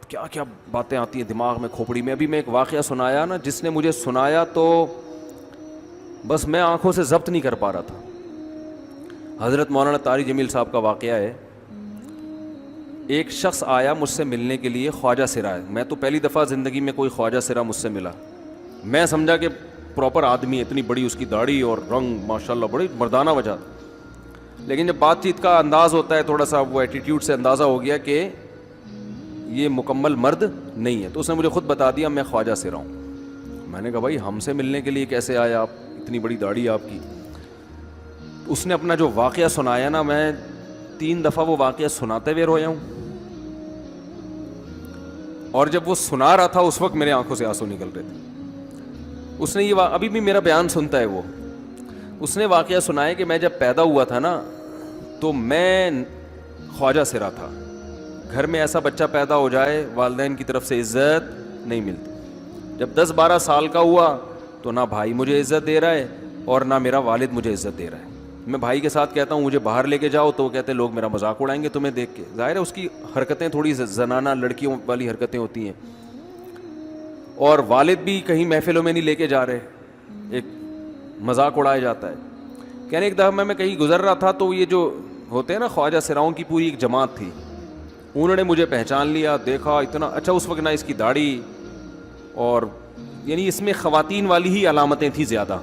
کیا کیا باتیں آتی ہیں دماغ میں, کھوپڑی میں. ابھی میں ایک واقعہ سنایا نا, جس نے مجھے سنایا تو بس میں آنکھوں سے ضبط نہیں کر پا رہا تھا. حضرت مولانا طاری جمیل صاحب کا واقعہ ہے. ایک شخص آیا مجھ سے ملنے کے لیے, خواجہ سرا ہے. میں تو پہلی دفعہ زندگی میں کوئی خواجہ سرا مجھ سے ملا. میں سمجھا کہ پراپر آدمی, اتنی بڑی اس کی داڑھی اور رنگ ماشاءاللہ بڑی مردانہ وجہ. لیکن جب بات چیت کا انداز ہوتا ہے تھوڑا سا, وہ ایٹیٹیوڈ سے اندازہ ہو گیا کہ یہ مکمل مرد نہیں ہے. تو اس نے مجھے خود بتا دیا میں خواجہ سرا ہوں. میں نے کہا بھائی ہم سے ملنے کے لیے کیسے آئے آپ, اتنی بڑی داڑھی آپ کی. اس نے اپنا جو واقعہ سنایا نا, میں 3 دفعہ وہ واقعہ سناتے ہوئے رویا ہوں. اور جب وہ سنا رہا تھا اس وقت میرے آنکھوں سے آنسو نکل رہے تھے. اس نے یہ ابھی بھی میرا بیان سنتا ہے وہ. اس نے واقعہ سنایا کہ میں جب پیدا ہوا تھا نا تو میں خواجہ سرا تھا. گھر میں ایسا بچہ پیدا ہو جائے والدین کی طرف سے عزت نہیں ملتی. جب 10-12 سال کا ہوا تو نہ بھائی مجھے عزت دے رہا ہے اور نہ میرا والد مجھے عزت دے رہا ہے. میں بھائی کے ساتھ کہتا ہوں مجھے باہر لے کے جاؤ تو وہ کہتے ہیں لوگ میرا مذاق اڑائیں گے تمہیں دیکھ کے. ظاہر ہے اس کی حرکتیں تھوڑی زنانہ لڑکیوں والی حرکتیں ہوتی ہیں. اور والد بھی کہیں محفلوں میں نہیں لے کے جا رہے, ایک مذاق اڑایا جاتا ہے. کہنے ایک دفعہ میں کہیں گزر رہا تھا تو یہ جو ہوتے ہیں نا خواجہ سراؤں کی پوری ایک جماعت تھی, انہوں نے مجھے پہچان لیا, دیکھا اتنا اچھا. اس وقت نہ اس کی داڑھی, اور یعنی اس میں خواتین والی ہی علامتیں تھیں زیادہ.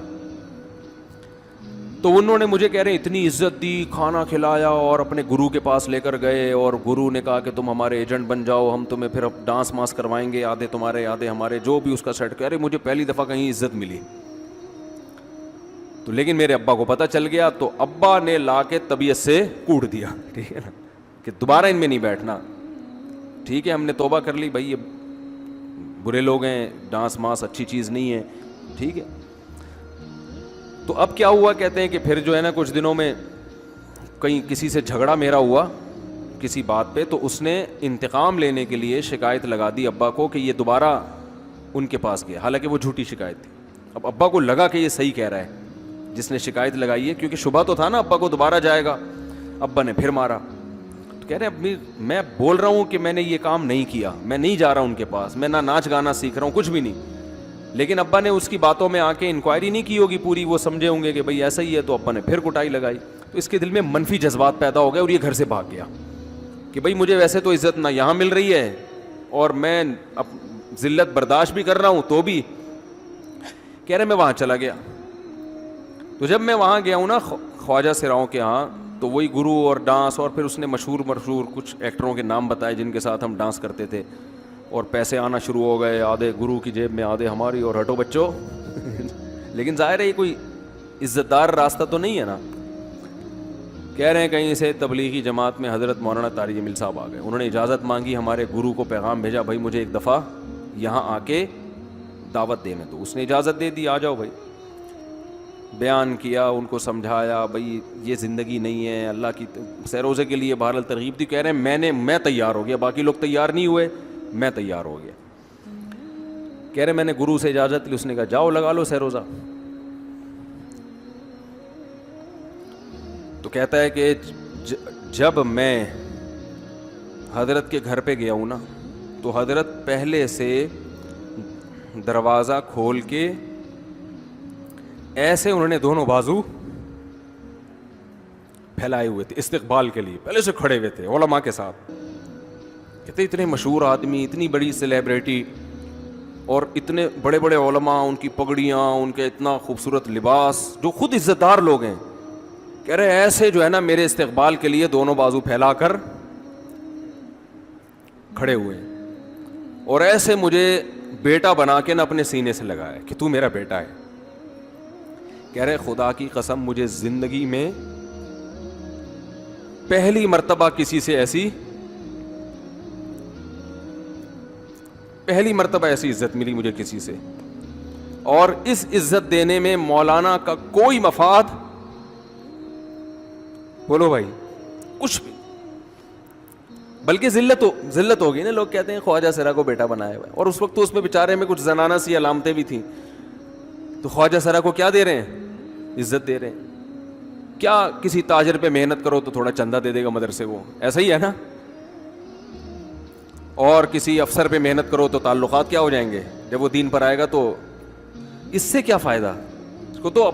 تو انہوں نے مجھے کہہ رہے اتنی عزت دی, کھانا کھلایا اور اپنے گرو کے پاس لے کر گئے. اور گرو نے کہا کہ تم ہمارے ایجنٹ بن جاؤ, ہم تمہیں پھر اب ڈانس ماس کروائیں گے, آدھے تمہارے آدھے ہمارے, جو بھی اس کا سیٹ. کہہ رہے مجھے پہلی دفعہ کہیں عزت ملی. تو لیکن میرے ابا کو پتہ چل گیا تو ابا نے لا کے طبیعت سے کوٹ دیا, ٹھیک ہے نا, کہ دوبارہ ان میں نہیں بیٹھنا. ٹھیک ہے ہم نے توبہ کر لی, بھائی یہ برے لوگ ہیں, ڈانس ماس اچھی چیز نہیں ہے, ٹھیک ہے. تو اب کیا ہوا, کہتے ہیں کہ پھر جو ہے نا کچھ دنوں میں کہیں کسی سے جھگڑا میرا ہوا کسی بات پہ, تو اس نے انتقام لینے کے لیے شکایت لگا دی ابا کو کہ یہ دوبارہ ان کے پاس گیا. حالانکہ وہ جھوٹی شکایت تھی. اب ابا کو لگا کہ یہ صحیح کہہ رہا ہے جس نے شکایت لگائی ہے, کیونکہ شبہ تو تھا نا ابا کو دوبارہ جائے گا. ابا نے پھر مارا. تو کہہ رہے اب میں بول رہا ہوں کہ میں نے یہ کام نہیں کیا, میں نہیں جا رہا ان کے پاس, میں نہ ناچ گانا سیکھ رہا ہوں, کچھ بھی نہیں. لیکن ابا نے اس کی باتوں میں آ کے انکوائری نہیں کی ہوگی پوری, وہ سمجھے ہوں گے کہ بھائی ایسا ہی ہے. تو ابا نے پھر کٹائی لگائی. تو اس کے دل میں منفی جذبات پیدا ہو گئے اور یہ گھر سے بھاگ گیا کہ بھائی مجھے ویسے تو عزت نہ یہاں مل رہی ہے اور میں ذلت برداشت بھی کر رہا ہوں, تو بھی کہہ رہے میں وہاں چلا گیا. تو جب میں وہاں گیا ہوں نا خواجہ سراؤں کے ہاں, تو وہی گرو اور ڈانس, اور پھر اس نے مشہور کچھ ایکٹروں کے نام بتائے جن کے ساتھ ہم ڈانس کرتے تھے, اور پیسے آنا شروع ہو گئے, آدھے گرو کی جیب میں آدھے ہماری, اور ہٹو بچوں. لیکن ظاہر ہے یہ کوئی عزت دار راستہ تو نہیں ہے نا. کہہ رہے ہیں کہیں سے تبلیغی جماعت میں حضرت مولانا طاری جمیل صاحب آ گئے, انہوں نے اجازت مانگی, ہمارے گرو کو پیغام بھیجا بھائی مجھے ایک دفعہ یہاں آ کے دعوت دینے. تو اس نے اجازت دے دی, آ جاؤ بھائی. بیان کیا, ان کو سمجھایا بھائی یہ زندگی نہیں ہے, اللہ کی سیروزے کے لیے بہرحال ترغیب دی. کہہ رہے ہیں میں تیار ہو گیا, باقی لوگ تیار نہیں ہوئے, میں تیار ہو گیا. کہہ رہے میں نے گرو سے اجازت لی, اس نے کہا جاؤ لگا لو سیروزہ. تو کہتا ہے کہ جب میں حضرت کے گھر پہ گیا ہوں نا تو حضرت پہلے سے دروازہ کھول کے ایسے انہوں نے دونوں بازو پھیلائے ہوئے تھے استقبال کے لیے, پہلے سے کھڑے ہوئے تھے علماء کے ساتھ. کہتے اتنے مشہور آدمی, اتنی بڑی سیلیبریٹی, اور اتنے بڑے بڑے علماء, ان کی پگڑیاں, ان کے اتنا خوبصورت لباس, جو خود عزت دار لوگ ہیں. کہہ رہے ایسے جو ہے نا میرے استقبال کے لیے دونوں بازو پھیلا کر کھڑے ہوئے, اور ایسے مجھے بیٹا بنا کے نہ اپنے سینے سے لگایا کہ تو میرا بیٹا ہے. کہہ رہے خدا کی قسم مجھے زندگی میں پہلی مرتبہ کسی سے پہلی مرتبہ ایسی عزت ملی مجھے کسی سے, اور اس عزت دینے میں مولانا کا کوئی مفاد, بولو بھائی, کچھ بھی, بلکہ ذلت ہوگی نا. لوگ کہتے ہیں خواجہ سرا کو بیٹا بنایا ہوا ہے, اور اس وقت تو اس میں بیچارے میں کچھ زنانہ سی علامتیں بھی تھیں. تو خواجہ سرا کو کیا دے رہے ہیں, عزت دے رہے ہیں. کیا کسی تاجر پہ محنت کرو تو تھوڑا چندہ دے دے گا مدرسے, وہ ایسا ہی ہے نا. اور کسی افسر پہ محنت کرو تو تعلقات کیا ہو جائیں گے. جب وہ دین پر آئے گا تو اس سے کیا فائدہ. اس کو تو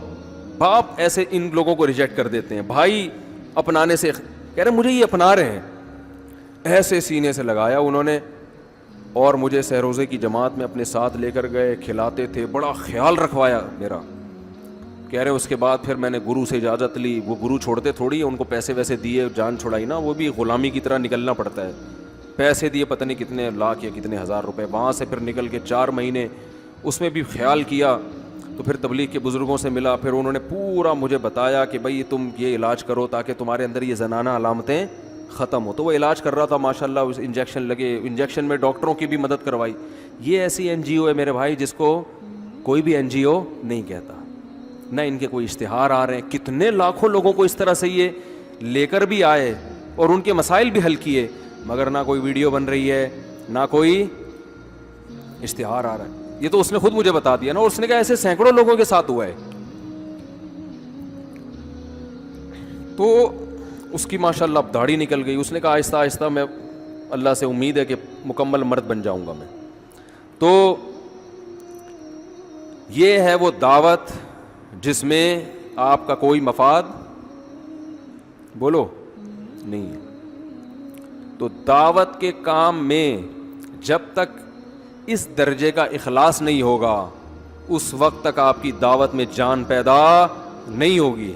باپ ایسے ان لوگوں کو ریجیکٹ کر دیتے ہیں. بھائی اپنانے سے کہہ رہے مجھے یہ اپنا رہے ہیں, ایسے سینے سے لگایا انہوں نے, اور مجھے سہروزے کی جماعت میں اپنے ساتھ لے کر گئے, کھلاتے تھے, بڑا خیال رکھوایا میرا. کہہ رہے اس کے بعد پھر میں نے گرو سے اجازت لی. وہ گرو چھوڑتے تھوڑی, ان کو پیسے ویسے دیے, جان چھڑائی نا, وہ بھی غلامی کی طرح نکلنا پڑتا ہے. پیسے دیے پتہ نہیں کتنے لاکھ یا کتنے ہزار روپے. وہاں سے پھر نکل کے 4 مہینے اس میں بھی خیال کیا. تو پھر تبلیغ کے بزرگوں سے ملا, پھر انہوں نے پورا مجھے بتایا کہ بھائی تم یہ علاج کرو تاکہ تمہارے اندر یہ زنانہ علامتیں ختم ہو. تو وہ علاج کر رہا تھا ماشاءاللہ, اس انجیکشن لگے, انجیکشن میں ڈاکٹروں کی بھی مدد کروائی. یہ ایسی این جی او ہے میرے بھائی جس کو کوئی بھی این جی او نہیں کہتا, نہ ان کے کوئی اشتہار آ رہے ہیں. کتنے لاکھوں لوگوں کو اس طرح سے یہ لے کر بھی آئے اور ان کے مسائل بھی حل کیے, مگر نہ کوئی ویڈیو بن رہی ہے, نہ کوئی اشتہار آ رہا ہے. یہ تو اس نے خود مجھے بتا دیا نا, اور اس نے کہا ایسے سینکڑوں لوگوں کے ساتھ ہوا ہے. تو اس کی ماشاءاللہ اب داڑھی نکل گئی. اس نے کہا آہستہ آہستہ میں اللہ سے امید ہے کہ مکمل مرد بن جاؤں گا میں. تو یہ ہے وہ دعوت جس میں آپ کا کوئی مفاد بولو نہیں ہے. تو دعوت کے کام میں جب تک اس درجے کا اخلاص نہیں ہوگا, اس وقت تک آپ کی دعوت میں جان پیدا نہیں ہوگی.